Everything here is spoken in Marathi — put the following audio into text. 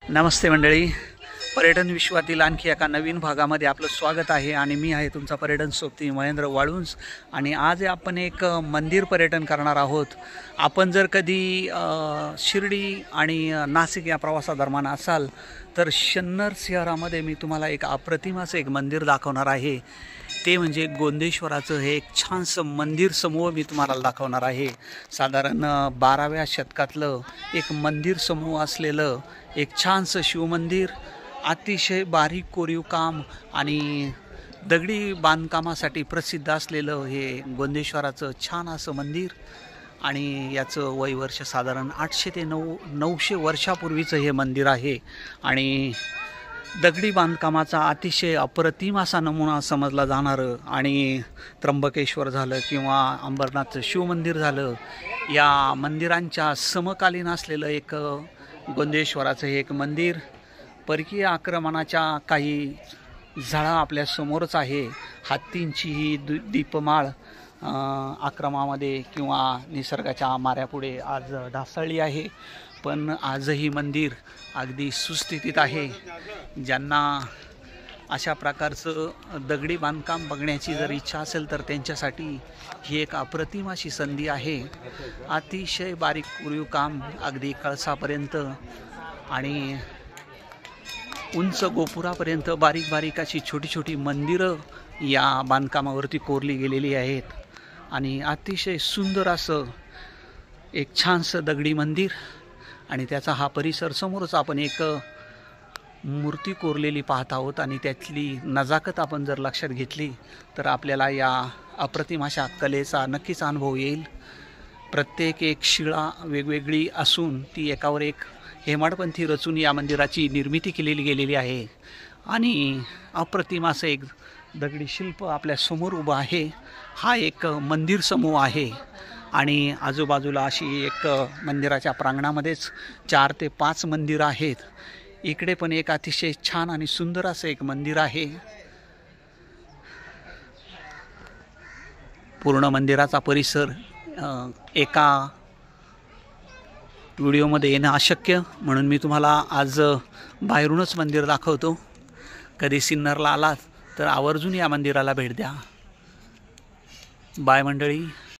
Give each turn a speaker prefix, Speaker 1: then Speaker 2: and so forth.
Speaker 1: नमस्ते मंडळी, पर्यटन विश्वातील आणखी एका नवीन भागामध्ये आपलं स्वागत आहे आणि मी आहे तुमचा पर्यटन सोबती महेंद्र वाळुंज। आणि आज आपण एक मंदिर पर्यटन करणार आहोत। आपण जर कधी शिर्डी आणि नाशिक या प्रवासादरम्यान असाल तर शन्नर शहरामध्ये मी तुम्हाला एक अप्रतिम असं एक मंदिर दाखवणार आहे। ते म्हणजे गोंदेश्वराचं हे एक छानसं मंदिर समूह मी तुम्हाला दाखवणार आहे। साधारण 12व्या शतकातलं एक मंदिर समूह असलेलं एक छानसं शिवमंदिर, अतिशय बारीक कोरीव काम आणि दगडी बांधकामासाठी प्रसिद्ध असलेलं हे गोंदेश्वराचं छान असं मंदिर। आणि याचं वयवर्ष साधारण 800 ते 900 वर्षापूर्वीचं हे मंदिर आहे आणि दगडी बांधकामाचा अतिशय अप्रतिम असा नमुना समजला जाणारं आणि त्र्यंबकेश्वर झालं किंवा अंबरनाथचं शिवमंदिर झालं, या मंदिरांच्या समकालीन असलेलं एक गोंदेश्वराचं हे एक मंदिर। परकीय आक्रमणाच्या काही झळा आपल्या समोरच आहे। हत्तींची ही दीपमाळ आक्रमणामध्ये किंवा निसर्गाच्या माऱ्यापुढे आज ढासळली आहे, पण आजही मंदिर अगदी सुस्थितीत आहे। ज्यांना अशा प्रकारचं दगडी बांधकाम बघण्याची जर इच्छा असेल तर त्यांच्यासाठी ही एक अप्रतिम अशी संधी आहे। अतिशय बारीक कोरीव काम अगदी कळसापर्यंत आणि उंच गोपुरापर्यंत बारीक बारीक अशी छोटी छोटी मंदिरं या बांधकामावरती कोरली गेलेली आहेत आणि अतिशय सुंदर असं एक छानसं दगडी मंदिर। आणि त्याचा हा परिसर समोरच आपण एक मूर्ती कोरलेली पाहत आहोत आणि त्यातली नजाकत आपण जर लक्षात घेतली तर आपल्याला या अप्रतिम अशा कलेचा नक्कीच अनुभव येईल। प्रत्येक एक शिळा वेगवेगळी असून ती एकावर एक हेमाडपंथी रचून या मंदिराची निर्मिती केलेली गेलेली आहे आणि अप्रतिम असं एक दगडी शिल्प आपल्या समोर उभं आहे। हा एक मंदिर समूह आहे आणि आजूबाजूला अशी एक मंदिराच्या प्रांगणामध्येच 4 ते 5 मंदिरं आहेत। इकडे पण एक अतिशय छान आणि सुंदर असं एक मंदिर आहे। पूर्ण मंदिराचा परिसर एका व्हिडिओमध्ये येणं अशक्य, म्हणून मी तुम्हाला आज बाहेरूनच मंदिर दाखवतो। कधी सिन्नरला आलात तर आवर्जून या मंदिराला भेट द्या। बाय मंडळी।